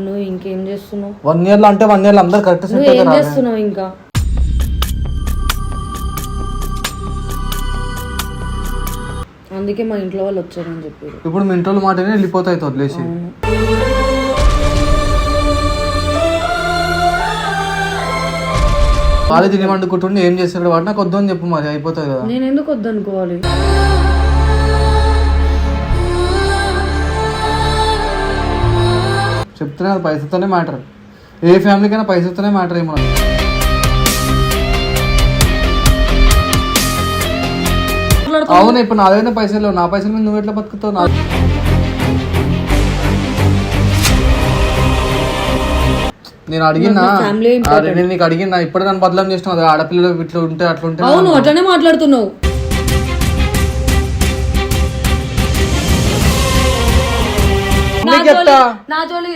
నువ్వు ఇంకేం చేస్తున్నావు? 1 year లో అంటే 1 year లో అందరు కరెక్ట్ సెట్ ఏం చేస్తున్నావు ఇంకా? అందుకే మా ఇంట్లో వాళ్ళు వచ్చారని చెప్పారు. ఇప్పుడు మీ ఇంట్లో మాటనే వెళ్ళిపోతాయి వదిలేసి. వాళ్ళే తిని వండుకుంటుండే ఏం చేస్తాడు వాడు నాకు వద్దు అని చెప్పు మరి అయిపోతుంది కదా. నేను ఎందుకు వద్దు అనుకోవాలి? చెప్తున్నా అది పైసతోనే మ్యాటర్. ఏ ఫ్యామిలీకైనా పైసతోనే మ్యాటర్ ఏమో. అవును ఇప్పుడు నా దగ్గర పైసలు లేవు, నా పైసల మీద నువ్వు ఎట్లా బతుకుతావు? నేను అడిగినా నేను నీకు అడిగినా ఇప్పుడు నన్ను బదలాం చేసినావు ఆడపిల్లలు ఇట్లా ఉంటే అట్లా ఉంటే. అవును అట్లనే మాట్లాడుతున్నావు.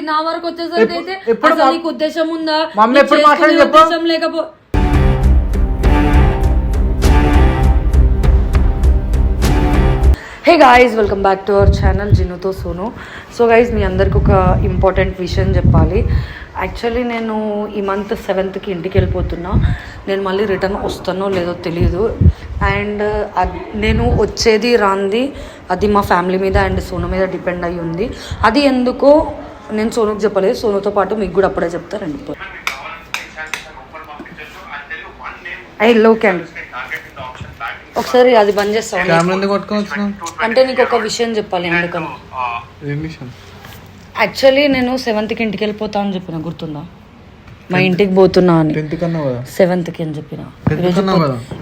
నా వరకు వచ్చేసరికి అయితే అసలు నీకు ఉద్దేశం ఉందా? మమ్మీ ఎప్పుడు మాట్లాడి ఉద్దేశం లేకపో. Hey guys, welcome back to our channel జినుతో సోను. సో గైస్, మీ అందరికి ఒక ఇంపార్టెంట్ విషయం చెప్పాలి. యాక్చువల్లీ నేను ఈ మంత్ 7th ఇంటికి వెళ్ళిపోతున్నా. నేను మళ్ళీ రిటర్న్ వస్తానో లేదో తెలియదు. అండ్ నేను వచ్చేది రాంది అది మా ఫ్యామిలీ మీద అండ్ సోను మీద డిపెండ్ అయ్యి ఉంది. అది ఎందుకో నేను సోనుకి చెప్పలేదు, సోనుతో పాటు మీకు కూడా అప్పుడే చెప్తారండి. ఓకే అండి, ఒకసారి అది బంద్ చేస్తాను. అంటే నీకు ఒక విషయం చెప్పాలి. ఎందుకని యాక్చువల్లీ నేను 7th ఇంటికి వెళ్ళిపోతా అని చెప్పిన, గుర్తుందా? మా ఇంటికి పోతున్నా అని 7th అని చెప్పిన.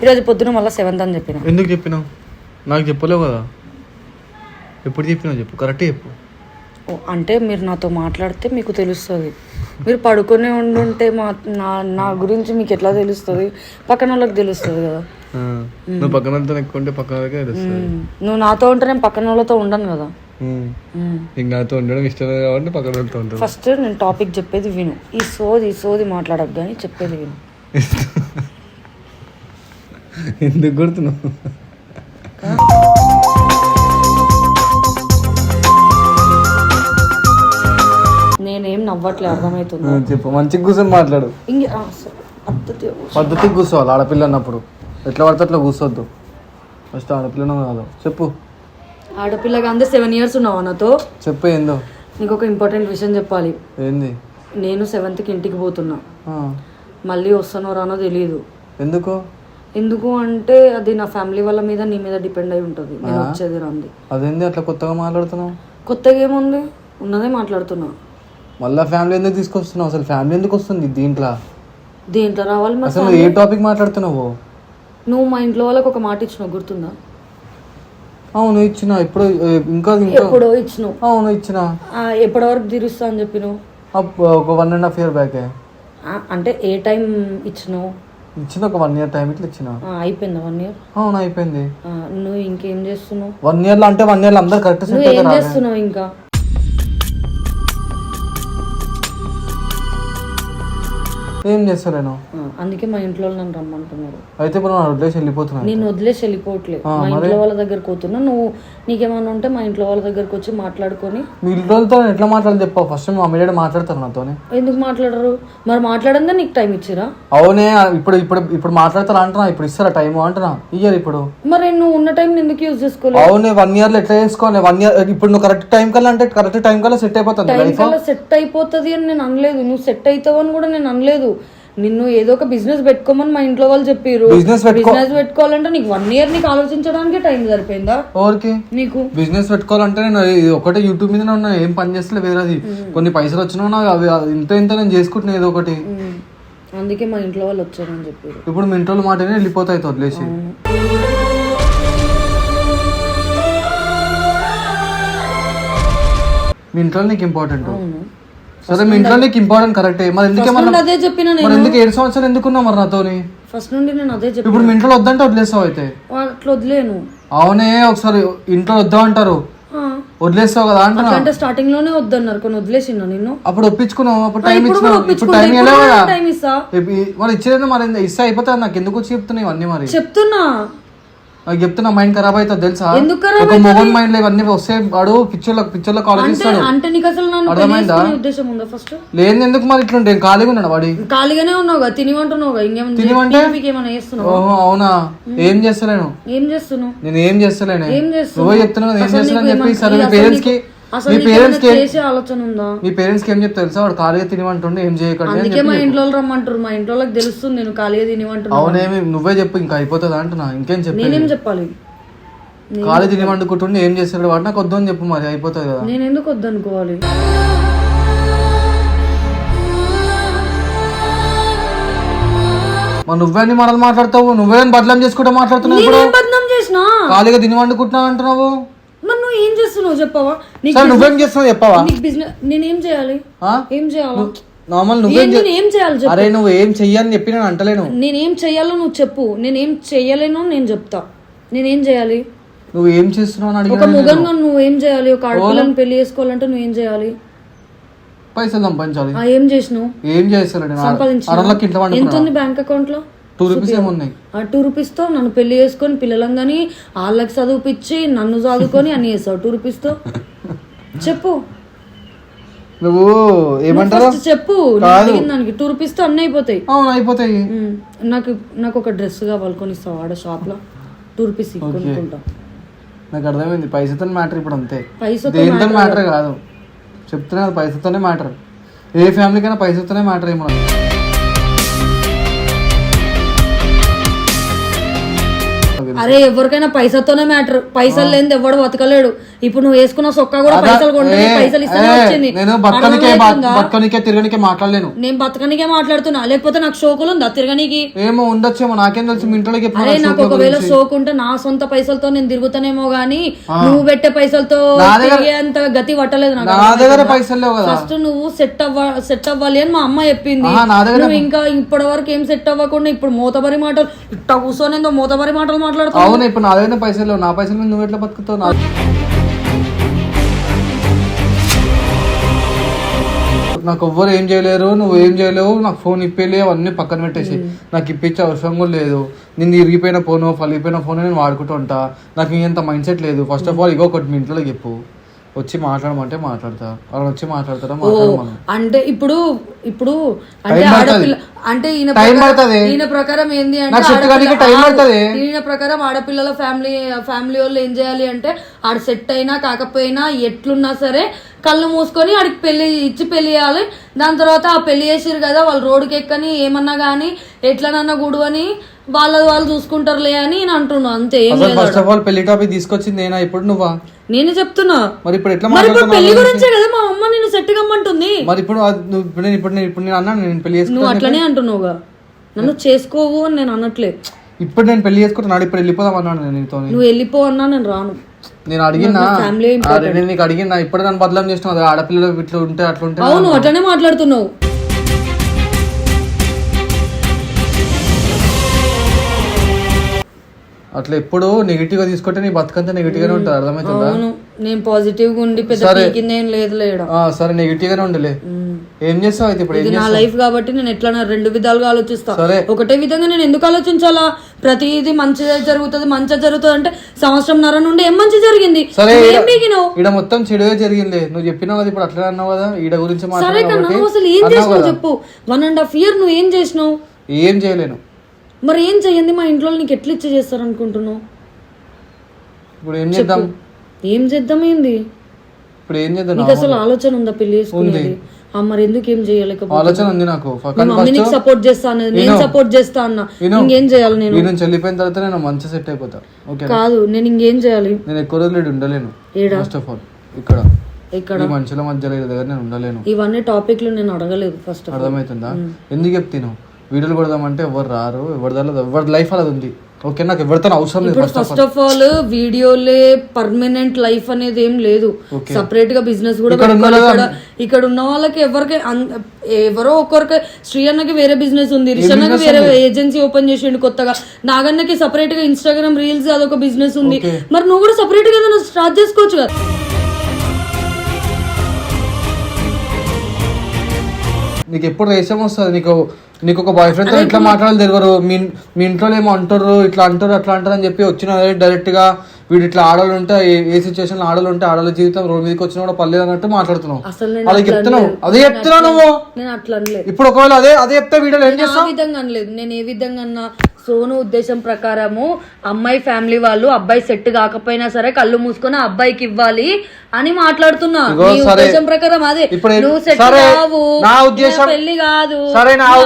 ఈరోజు పొద్దున మళ్ళీ 7th అని చెప్పిన. ఎందుకు చెప్పినావు? నాకు చెప్పలేవు కదా. ఎప్పుడు చెప్పినావు చెప్పు, కరెక్ట్ చెప్పు. అంటే మీరు నాతో మాట్లాడితే మీకు తెలుస్తుంది. మీరు పడుకునే ఉండుంటే నా గురించి మీకు ఎట్లా తెలుస్తుంది? పక్కన వాళ్ళకి తెలుస్తుంది కదా. నువ్వు పక్కన వాళ్ళతో ఎక్కువ ఉంటే పక్కన వాళ్ళకే తెలుస్తుంది. నువ్వు నాతో ఉంటే నేను పక్కన వాళ్ళతో ఉండను కదా. నాతో ఉండడం ఇష్టం కాబట్టి పక్కన వాళ్ళతో ఉంటాను. ఫస్ట్ నేను టాపిక్ చెప్పేది విను. ఈ సోది మాట్లాడకు కానీ చెప్పేది విను. ఎందుకు కొడుతున్నావు? నేనేం నవ్వట్లే, అర్థమవుతుంది. చెప్పు, మంచిగా కూర్చొని మాట్లాడు. పద్ధతిగా కూర్చోవాలి. ఆడపిల్ల అన్నప్పుడు ఎట్లా పడితే అట్లా కూర్చోద్దు. ఫస్ట్ ఆడపిల్ల కాదు చెప్పు. ఆడపిల్లగా అంతే 7 years ఉన్నావా నాతో? చెప్పు ఏందో. నీకు ఒక ఇంపార్టెంట్ విషయం చెప్పాలి. ఏంది? నేను 7th ఇంటికి పోతున్నా. మళ్ళీ వస్తానో రానో తెలియదు. ఎందుకు అంటే అది నా ఫ్యామిలీ వాళ్ళ మీద నీ మీద డిపెండ్ అయి ఉంటుంది. నేను వచ్చేది రాంది. అదేంది అట్లా కొత్తగా మాట్లాడుతున్నావు? కొత్తగా ఏముంది, ఉన్నదే మాట్లాడుతున్నా. మళ్ళా ఫ్యామిలీ ఎందుకు తీసుకొస్తున్నావు? అసలు ఫ్యామిలీ ఎందుకు వస్తుంది దీంట్లో రావాలి. అసలు ఏ టాపిక్ మాట్లాడుతున్నావు? నువ్వు మా ఇంట్లో వాళ్ళకి ఒక మాట ఇచ్చినావు, గుర్తుందా? అవును ఇచ్చిన. ఇప్పుడు ఎప్పుడో ఇచ్చినావు. అవును ఇచ్చిన. ఎప్పటి వరకు తీరుస్తా అని చెప్పినావు? ఒక 1.5 year బ్యాక్. అంటే ఏ టైం ఇచ్చినావు? ఇచ్చిన ఒక 1 year టైం ఇట్లా ఇచ్చిన. అయిపోయిందా 1 year? అవును అయిపోయింది. నువ్వు ఇంకేం చేస్తున్నావు? 1 year లో అంటే 1 year లో అందరు కరెక్ట్ సెట్ ఏం చేస్తున్నావు ఇంకా? ఏం చేస్తాను. అందుకే మా ఇంట్లో నన్ను రమ్మంటున్నారు. అయితే ఇప్పుడు వదిలేసి వెళ్ళిపోతున్నా. నేను వదిలేసి వెళ్ళిపోవట్లే, మా ఇంట్లో వాళ్ళ దగ్గరకు పోతున్నా. నువ్వు నీకేమన్నా ఉంటే మా ఇంట్లో వాళ్ళ దగ్గరకు వచ్చి మాట్లాడుకొని. మీ ఇంట్లో ఎట్లా మాట్లాడాలి చెప్పా. ఫస్ట్ మా మమ్మీ డాడీ మాట్లాడతారు నాతో. ఎందుకు మాట్లాడరు? మరి మాట్లాడంగా నీకు టైం ఇచ్చిరా? అవునే, ఇప్పుడు మాట్లాడతారా అంటున్నా. ఇప్పుడు ఇస్తారా టైం అంటున్నా? ఇయ్యారు ఇప్పుడు. మరి నువ్వు ఉన్న టైం ఎందుకు యూజ్ చేసుకోవాలి? అవునే, 1 year లో ఎట్లా చేసుకోవాలి? 1 year ఇప్పుడు నువ్వు కరెక్ట్ టైం కల్లా అంటే కరెక్ట్ టైం కల్లా సెట్ అయిపోతుంది. సెట్ అయిపోతుంది అని నేను అనలేదు. నువ్వు సెట్ అవుతావు అని కూడా నేను అనలేదు. నిన్ను ఏదో ఒక బిజినెస్ పెట్టుకోమని మా ఇంట్లో వాళ్ళు చెప్పారు. బిజినెస్ పెట్టుకోవాలంటే నీకు 1 year నీకు ఆలోచించడానికి టైం సరిపోయిందా? ఓకే, నీకు బిజినెస్ పెట్టుకోవాలంటే నేను ఒకటే యూట్యూబ్ మీద ఉన్నా, ఏం పని చేస్తలే వేరేది. కొన్ని పైసలు వచ్చినా అవి ఇంత నేను చేసుకుంటున్నా ఏదో ఒకటి. అందుకే మా ఇంట్లో వాళ్ళు వచ్చారని చెప్పారు. ఇప్పుడు మీ ఇంట్లో మాటనే వెళ్ళిపోతాయి వదిలేసి. మీ ఇంట్లో నీకు ఇంపార్టెంట్. సరే, మీ ఇంట్లో నీకు ఇంపార్టెంట్ కరెక్టే. మరి ఎందుకు 7 సంవత్సరాలు ఎందుకున్నావు మరి నాతోని? ఫస్ట్ నుండి నేను అదే చెప్పి. ఇప్పుడు మీ ఇంట్లో వద్దంటే వదిలేస్తావు? అయితే అట్లా వదిలేను. అవునే, ఒకసారి ఇంట్లో వద్దామంటారు, వదిలేస్తావు కదా అంటున్నా. అంటే స్టార్టింగ్ లోనే వద్దన్నారు, కొన్ని వదిలేసినా నిన్ను. అప్పుడు ఒప్పించుకున్నావు, అప్పుడు టైం ఇచ్చినావు. ఇప్పుడు టైం మరి ఇచ్చేది మరి ఇస్తే అయిపోతుంది. నాకు ఎందుకు వచ్చి చెప్తున్నావు ఇవన్నీ? మరి చెప్తున్నా నాకు చెప్తే నా మైండ్ ఖరాబ్ అవుతుంది తెలుసా. ఎందుకు ఖరాబ్ ఒక మొబైల్ మైండ్ లో ఇవన్నీ వస్తే వాడు పిక్చర్ లో కాలేజ్ ఇస్తాడు. అంటే నీకు అసలు నన్ను అర్థమైందా? ఉద్దేశం ఉందా ఫస్ట్? లేదు ఎందుకు మరి ఇట్లుంటే ఖాళీగా ఉన్నాడు వాడి. ఖాళీగానే ఉన్నావుగా, తినివంటున్నావుగా, ఇంకేమైనా తినివంటే ఏమైనా చేస్తున్నావు? ఓహో అవునా, ఏం చేస్తలేను. ఏం చేస్తున్నావు? నేను ఏం చేస్తలేను. ఏం చేస్తున్నావు? నువ్వే చెప్తున్నావు ఏం చేస్తున్నావు చెప్పి. సరే మీ పేరెంట్స్ కి చేసే ఆలోచన ఉందా? మీ పేరెంట్స్ కి ఏం చెప్తా తెలుసా, వాడు ఖాళీగా తినివంటుండే ఏం చేయకండి. అందుకే మా ఇంట్లో రమ్మంటారు, మా ఇంట్లో తెలుస్తుంది నేను ఖాళీగా తినివంటున్నా. అవునేమి నువ్వే చెప్పు, ఇంకా అయిపోతుందా అంటున్నా. ఇంకేం చెప్పి నేనేం చెప్పాలి? ఖాళీ తినివండుకుంటుండే ఏం చేస్తాడు వాడు, నాకు వద్దు అని చెప్పు మరి అయిపోతుంది కదా. నేను ఎందుకు వద్దనుకోవాలి? మరి నువ్వే అన్ని మాటలు మాట్లాడతావు, నువ్వే బదలం చేసుకుంటూ మాట్లాడుతున్నావు. ఇప్పుడు బదనాం చేసినా ఖాళీగా తినివండుకుంటున్నావు అంటున్నావు. మరి నువ్వు ఏం చేస్తున్నావు చెప్పవా? నువ్వేం చేస్తున్నావు చెప్పవా? బిజినెస్ నేనేం చేయాలి? ఏం చేయాలి? నార్మల్ ఏం చేయాలి? అరే నువ్వు ఏం చెయ్యాలని చెప్పి నేను అంటలేను. నేనేం చెయ్యాలో నువ్వు చెప్పు. నేనేం చెయ్యలేను నేను చెప్తా. నేనేం చేయాలి? నువ్వు ఏం చేస్తున్నావు అని ఒక ముగంగా నువ్వు ఏం చేయాలి? ఒక ఆడపిల్లని పెళ్లి చేసుకోవాలంటే నువ్వేం చేయాలి? పైసలు సంపాదించాలి. ఏం చేసినావు? ఏం చేస్తాను ఎంత ఉంది బ్యాంక్ అకౌంట్ లో? 2 రూపీస్ ఏమున్నాయి. ఆ 2 రూపీస్ తో నన్ను పెళ్లి చేసుకొని పిల్లలంగాని వాళ్ళకి చదువుపిచ్చి నన్ను చదువుకొని అన్ని చేస్తావు 2 రూపీస్ తో? చెప్పు నువ్వు ఏమంటావు చెప్పు. దానికి 2 రూపీస్ తో అన్ని అయిపోతాయి. అవును అయిపోతాయి. నాకు ఒక డ్రెస్ కావాలి, కొనిస్తావు ఆడ షాప్ లో? 2 రూపీస్ కొనుక్కుంటా. నాకు అర్థమైంది, పైసతో మ్యాటర్ ఇప్పుడు అంతే. పైసతో దేంతో మ్యాటర్ కాదు చెప్తున్నా, పైసతోనే మ్యాటర్. ఏ ఫ్యామిలీకైనా పైసతోనే మ్యాటర్ ఏమో. అరే ఎవరికైనా పైసతోనే మ్యాటర్. పైసలు లేని ఎవడు బతకలేడు. ఇప్పుడు నువ్వు వేసుకున్న సొక్క కూడా పైసలు కొంటే పైసలు ఇస్తేనే వచ్చింది. నేను బతకనికే తిరగనికే మాట్లాడలేను. నేను బతకనికే మాట్లాడుతున్నా, లేకపోతే నాకు షోకులు ఉందా తిరగనికి? ఏమో ఉండొచ్చేమో, నాకేం తెలుసు. మీ ఇంట్లో అరే నాకు ఒకవేళ షోక్ ఉంటే నా సొంత పైసలతో నేను తిరుగుతానేమో గానీ నువ్వు పెట్టే పైసలతో అంత గతి పట్టలేదు నాకు. నా దగ్గర పైసలు లేవు కదా. ఫస్ట్ నువ్వు సెట్ అవ్వాలి అని మా అమ్మ చెప్పింది. నువ్వు ఇంకా ఇప్పటి వరకు ఏం సెట్ అవ్వకుండా ఇప్పుడు మూతబరి మాటలు ఇట్ట కూర్చొని మూతబరి మాటలు మాట్లాడుతావు. అవును ఇప్పుడు నా దగ్గర పైసలు లేవు. నా పైసలు మీద నువ్వు ఎట్లా బతుకుతావు? నాకు ఎవ్వరు ఏం చేయలేరు, నువ్వు ఏం చేయలేవు. నాకు ఫోన్ ఇప్పలేవు, అన్ని పక్కన పెట్టేసి. నాకు ఇప్పించే అవసరం కూడా లేదు. నేను ఇరిగిపోయిన ఫోను ఫలిపోయిన ఫోన్ నేను వాడుకుంటూ ఉంటా. నాకు ఇంత మైండ్ సెట్ లేదు. ఫస్ట్ ఆఫ్ ఆల్ ఇగో ఒకటి మీ ఇంట్లో చెప్పు, వచ్చి మాట్లాడమంటే మాట్లాడతా, అలా వచ్చి మాట్లాడతారా మాట్లాడమను. అంటే ఇప్పుడు అంటే ఆడపిల్ల అంటే ఈయన ప్రకారం ఏంది అంటే ఈయన ప్రకారం ఆడపిల్లల ఫ్యామిలీ వాళ్ళు ఏం చేయాలి అంటే ఆడ సెట్ అయినా కాకపోయినా ఎట్లున్నా సరే కళ్ళు మూసుకొని ఆడికి పెళ్లి చేయాలి. దాని తర్వాత ఆ పెళ్లి చేసిరు కదా వాళ్ళు రోడ్డుకి ఎక్కని ఏమన్నా గానీ ఎట్లనన్నా గుడువని వాళ్ళు చూసుకుంటారులే అని నేను అంటున్నా. అంతే. ఫస్ట్ ఆఫ్ ఆల్ పెళ్లి టాపిక్ తీసుకొచ్చింది నేనా ఇప్పుడు నువ్వా? నేనే చెప్తున్నా. మరి ఇప్పుడు ఎట్లా పెళ్లి గురించే కదా మా అమ్మ నేను సెట్ కమ్మంటుంది. మరి ఇప్పుడు నేను అన్నా నేను పెళ్లి చేసుకున్నా. నువ్వు అట్లనే అంటున్నావుగా, నన్ను చేసుకోవు అని నేను అనట్లే. ఇప్పుడు నేను పెళ్లి చేసుకుంటున్నాడు, ఇప్పుడు వెళ్ళిపోదాం అన్నాను నేను నీతో. నువ్వు వెళ్ళిపో అన్నా నేను రాను. నేను అడిగినా నేను నీకు అడిగినా ఇప్పుడు నన్ను బదలం చేస్తున్నావు. ఆడపిల్లలు ఇట్లా ఉంటే అట్లుంటే. అవును అట్లనే మాట్లాడుతున్నావు. అట్లా ఎప్పుడు నెగిటివ్ గా తీసుకుంటే నీ బతుకంతా నెగిటివ్ గానే ఉంటుంది. అర్థమవుతుందా? నేను పాజిటివ్ గా ఉండి సరే నెగిటివ్ గానే ఉండలే. ఏం చేస్తావు అయితే ఇప్పుడు? నా లైఫ్ కాబట్టి నేను ఎట్లా 2 విధాలుగా ఆలోచిస్తా. ఒకటే విధంగా నేను ఎందుకు ఆలోచించాలా? ప్రతిదీ మంచిగా జరుగుతుంది అంటే సంవత్సరంన్నర నుండి ఏం మంచి జరిగింది? ఈడ మొత్తం చెడుగా జరిగింది. నువ్వు చెప్పినావు కదా ఇప్పుడు అట్లా అన్నావు కదా ఈడ గురించి. సరే కన్నా అసలు ఏం చేసినావు చెప్పు. 1.5 year నువ్వు ఏం చేసినావు? ఏం చేయలేను. మరి ఏం చెయ్యండి? మా ఇంట్లో నీకు ఎట్లా చేస్తారు అనుకుంటున్నావు? ఇప్పుడు ఏం చేద్దాం? ఏం చేద్దాం ఏంది? ఇప్పుడు ఏం చేద్దాం? నీకు అసలు ఆలోచన ఉందా పెళ్లి చేసుకునేది? మరి ఎందుకు ఏం చేయలేకపోతే? ఆలోచన ఉంది నాకు. మమ్మీకి సపోర్ట్ చేస్తా అన్నది, నేను సపోర్ట్ చేస్తా అన్న. ఇంకేం చేయాలి? నేను చెల్లిపోయిన తర్వాత నేను మంచి సెట్ అయిపోతా. కాదు నేను ఇంకేం చేయాలి? నేను ఎక్కువ రోజులు ఉండలేను. ఫస్ట్ ఆఫ్ ఆల్ ఇక్కడ మనుషుల మధ్యలో దగ్గర నేను ఉండలేను. ఇవన్నీ టాపిక్లు నేను అడగలేదు. ఫస్ట్ అర్థమవుతుందా? ఎందుకు చెప్తాను? వీడియోలు కొడదామంటే ఎవరు రారు. ఎవరి లైఫ్ అలా ఉంది. ఓకే నాకు ఎవరితో అవసరం లేదు. ఫస్ట్ ఆఫ్ ఆల్ వీడియోలే పర్మనెంట్ లైఫ్ అనేది ఏం లేదు. సపరేట్ గా బిజినెస్ కూడా ఇక్కడ ఉన్న వాళ్ళకి ఎవరో ఒక్కరికి శ్రీ అన్నకి వేరే బిజినెస్ ఉంది, రిషన్నకి వేరే ఏజెన్సీ ఓపెన్ చేసిండు కొత్తగా, నాగన్నకి సపరేట్ గా ఇన్స్టాగ్రామ్ రీల్స్ అదొక బిజినెస్ ఉంది. మరి నువ్వు కూడా సపరేట్ గా ఏదైనా స్టార్ట్ చేసుకోవచ్చు కదా. నీకు ఎప్పుడు రేషం వస్తుంది. నీకు ఒక బాయ్ ఫ్రెండ్ తో ఇట్లా మాట్లాడాలి తెలియరు. మీ ఇంట్లో ఏమో అంటారు, ఇట్లా అంటారు, అట్లా అంటారు అని చెప్పి వచ్చిన డైరెక్ట్ గా వీడు ఇట్లా ఆడలు ఉంటే ఏ సిచ్యువేషన్ లో ఆడలు ఉంటే ఆడల జీవితం రోడ్ మీదకి వచ్చినా కూడా పర్లేదు అన్నట్టు మాట్లాడుతున్నావు. అలా చెప్తున్నావు, అదే చెప్తున్నావు నువ్వు. నేను అట్లా అనలేదు. ఇప్పుడు ఒకవేళ అదే చెప్తే వీడియోలో ఏం చేస్తావు? విధంగా అనలేదు నేను. ఏ విధంగా అన్నా సోను ఉద్దేశం ప్రకారము అమ్మాయి ఫ్యామిలీ వాళ్ళు అబ్బాయి సెట్ కాకపోయినా సరే కళ్ళు మూసుకొని అబ్బాయికి ఇవ్వాలి అని మాట్లాడుతున్నా. ఉద్దేశం ప్రకారం అదే. నువ్వు సెట్ కావు, పెళ్లి కాదు,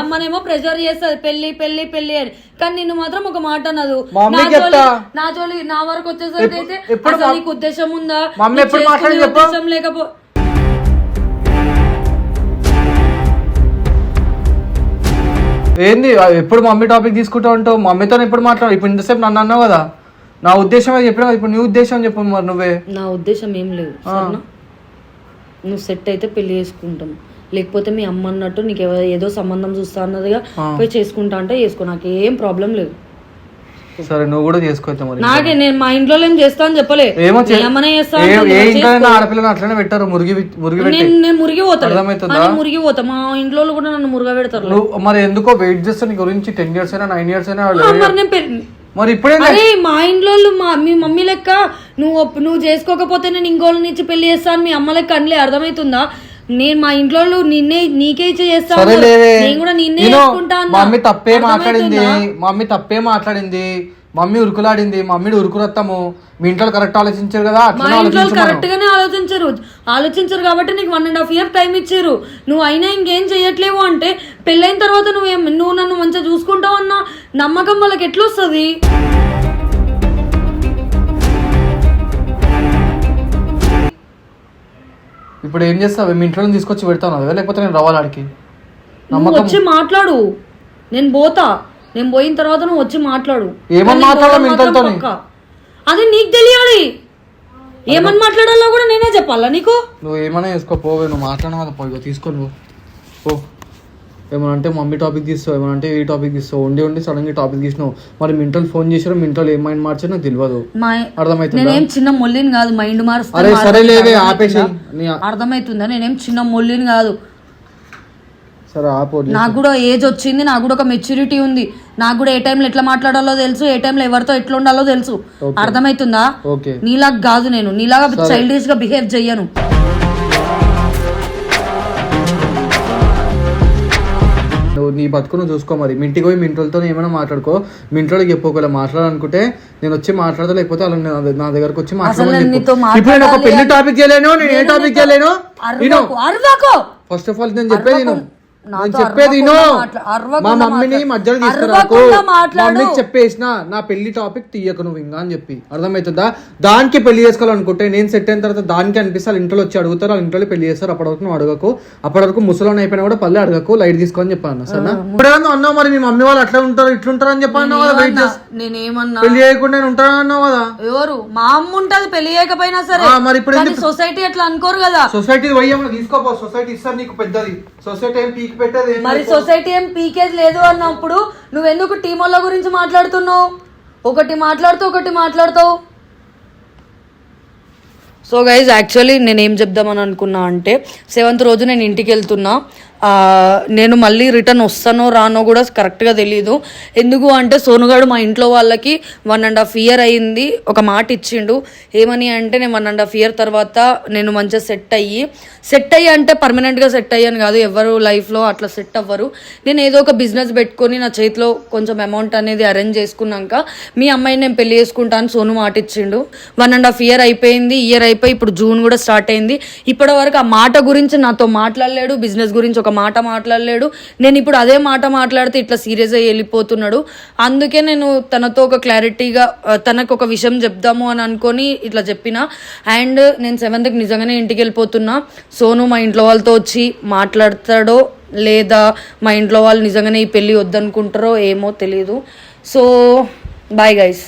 అమ్మనేమో ప్రెజర్ చేస్తుంది పెళ్లి పెళ్లి పెళ్లి అని. కానీ నిన్ను మాత్రం ఒక మాట అన్నదు. నా జోలి నా వరకు వచ్చేసరికి అయితే అసలు నీకు ఉద్దేశం ఉందా, ఉద్దేశం లేకపో ఏంది ఎప్పుడు మమ్మీ టాపిక్ తీసుకుంటా ఉంటావు? మమ్మీతో ఎప్పుడు మాట్లాడు? ఇప్పుడు ఇంతసేపు నన్ను అన్నావు కదా, నా ఉద్దేశం అది చెప్పినా. ఇప్పుడు నీ ఉద్దేశం చెప్పు మరి నువ్వే. నా ఉద్దేశం ఏం లేదు. నువ్వు సెట్ అయితే పెళ్లి చేసుకుంటాం, లేకపోతే మీ అమ్మ అన్నట్టు నీకు ఏదో సంబంధం చూస్తా అన్నదిగా పోయి చేసుకుంటా అంటే చేసుకో, నాకేం ప్రాబ్లం లేదు. సరే నువ్వు కూడా చేసుకోవచ్చు మరి. నాకే నేను మా ఇంట్లో ఏం చేస్తా అని చెప్పలే. ఆడపిల్లని అట్లనే పెట్టారు, నేను మురిగి పోతాను, మురిగి పోతా. మా ఇంట్లో కూడా నన్ను మురుగా పెడతారు. మరి ఎందుకో వెయిట్ చేస్తా నీ గురించి 10 years అయినా 9 years అయినా. మరి ఇప్పుడే అరే మా ఇంట్లో మీ మమ్మీ లెక్క నువ్వు చేసుకోకపోతే నేను ఇంకోళ్ళని ఇచ్చి పెళ్లి చేస్తాను మీ అమ్మ లెక్క అనలే. అర్థమవుతుందా? నేను మా ఇంట్లో నీకే చేస్తాను, నేను కూడా నిన్నే చేసుకుంటాను. మమ్మీ తప్పే మాట్లాడింది, మమ్మీ ఉరుకులాడింది, మమ్మీని ఉరుకురత్తాము. మీ ఇంట్లో కరెక్ట్ ఆలోచించారు కదా? మా ఇంట్లో కరెక్ట్ గానే ఆలోచించారు కాబట్టి నీకు 1.5 years టైం ఇచ్చారు. నువ్వు అయినా ఇంకేం చెయ్యట్లేవు అంటే పెళ్ళైన తర్వాత నువ్వు నన్ను మంచిగా చూసుకుంటావు అన్న నమ్మకం వాళ్ళకి ఎట్లా వస్తుంది? ఇప్పుడు ఏం చేస్తావు? మీ ఇంట్లో తీసుకొచ్చి పెడతాను కదా, లేకపోతే నేను రావాలి ఆడికి? వచ్చి మాట్లాడు, నేను పోతా. నేను పోయిన తర్వాత నువ్వు వచ్చి మాట్లాడు. ఏమని మాట్లాడాలి? అది నీకు తెలియాలి. ఏమని మాట్లాడాలో కూడా నేనే చెప్పాలా నీకు? నువ్వు ఏమైనా వేసుకోపోవే, నువ్వు మాట్లాడమా పోయి తీసుకొని పో. ఏమన్నా అంటే మమ్మీ టాపిక్ తీస్తావు, ఏమన్నా అంటే ఈ టాపిక్ తీస్తావు. ఉండి సడన్ గా టాపిక్ తీసినావు. మరి మీ ఇంట్లో ఫోన్ చేసారు, మీ ఇంట్లో ఏం మైండ్ మార్చారు నాకు తెలియదు. అర్థమవుతుంది. నేనేం చిన్న మొల్లిని కాదు మైండ్ మారుస్తా. అర్థమవుతుందా? నేనేం చిన్న మొల్లిని కాదు. నాకు కూడా ఏజ్ వచ్చింది, నాకు కూడా ఒక మెచ్యూరిటీ ఉంది. నాకు కూడా ఏ టైంలో ఎట్లా మాట్లాడాలో తెలుసు, ఏ టైంలో ఎవరితో ఎట్లా ఉండాలో తెలుసు. అర్థమవుతుందా? నీలాగా కాదు, నేను నీలాగా చైల్డిష్ గా బిహేవ్ చెయ్యను. నీ బతుకును చూసుకో. మరి మీ ఇంటికి పోయి మీ ఇంట్లో ఏమైనా మాట్లాడుకో. మీ ఇంట్లో చెప్పోకలా మాట్లాడాలనుకుంటే నేను వచ్చి మాట్లాడతా, లేకపోతే అలా నా దగ్గరకు వచ్చి మాట్లాడాలి. ఒక పెళ్లి టాపిక్ చేయలేను, నేను ఏ టాపిక్ చేయలేను. ఫస్ట్ ఆఫ్ ఆల్ నేను చెప్పేది మా మమ్మీని మధ్యలో తీసుకురాకు. మమ్మీకి చెప్పేసిన నా పెళ్లి టాపిక్ తీయకు నువ్వు ఇంకా అని చెప్పి. అర్థమవుతుందా? దానికి పెళ్లి చేసుకోవాలనుకుంటే నేను సెట్ అయిన తర్వాత దానికి అనిపిస్తే వాళ్ళ ఇంట్లో వచ్చి అడుగుతారు, వాళ్ళ ఇంట్లో పెళ్లి చేస్తారు. అప్పటి వరకు నువ్వు అడగకు. అప్పటి వరకు ముసలోని అయిపోయినా కూడా పల్లె అడగకు, లైట్ తీసుకోని చెప్పాను. సరేనా? ఇప్పుడేమో అన్నావు మరి మీ మమ్మీ వాళ్ళు అట్లా ఉంటారు ఇట్లుంటారు అని చెప్పాను కదా. పెళ్లి చేయకుండా నేను ఉంటాను అన్నావు కదా. ఎవరు? మా అమ్మ ఉంటది పెళ్లి చేయకపోయినా సరే. మరి ఇప్పుడు సొసైటీ అట్లా అనుకోరు కదా. సొసైటీ పోయేమో తీసుకోపో. సొసైటీ ఇస్తారు నీకు పెద్దది. సొసైటీ ఏం పీక్ పెట్టేది. మరి సొసైటీ ఏం పీకేజ్ లేదు అన్నప్పుడు నువ్వెందుకు టీమోళ్ళ గురించి మాట్లాడుతున్నావు? ఒకటి మాట్లాడుతావు. సో గైజ్ యాక్చువల్లీ నేను ఏం చెప్దామని అనుకున్నా అంటే 7th రోజు నేను ఇంటికి వెళ్తున్నా. నేను మళ్ళీ రిటర్న్ వస్తానో రానో కూడా కరెక్ట్గా తెలీదు. ఎందుకు అంటే సోనుగాడు మా ఇంట్లో వాళ్ళకి 1.5 year అయ్యింది. ఒక మాట ఇచ్చిండు. ఏమని అంటే నేను 1.5 year తర్వాత నేను మంచిగా సెట్ అయ్యి అంటే పర్మనెంట్గా సెట్ అయ్యాను కాదు. ఎవరు లైఫ్లో అట్లా సెట్ అవ్వరు. నేను ఏదో ఒక బిజినెస్ పెట్టుకొని నా చేతిలో కొంచెం అమౌంట్ అనేది అరేంజ్ చేసుకున్నాక మీ అమ్మాయిని నేను పెళ్లి చేసుకుంటాను సోను మాట ఇచ్చిండు. 1.5 year అయిపోయింది. ఇయర్ అయిపోయి ఇప్పుడు జూన్ కూడా స్టార్ట్ అయింది. ఇప్పటి వరకు ఆ మాట గురించి నాతో మాట్లాడలేడు. బిజినెస్ గురించి ఒక మాట మాట్లాడలేడు. నేను ఇప్పుడు అదే మాట మాట్లాడితే ఇట్లా సీరియస్గా వెళ్ళిపోతున్నాడు. అందుకే నేను తనతో ఒక క్లారిటీగా తనకు ఒక విషయం చెప్దాము అని అనుకొని ఇట్లా చెప్పిన. అండ్ నేను 7th నిజంగానే ఇంటికి వెళ్ళిపోతున్నా. సోను మా ఇంట్లో వాళ్ళతో వచ్చి మాట్లాడతాడో లేదా మా ఇంట్లో వాళ్ళు నిజంగానే ఈ పెళ్ళి వద్దనుకుంటారో ఏమో తెలీదు. So bye guys.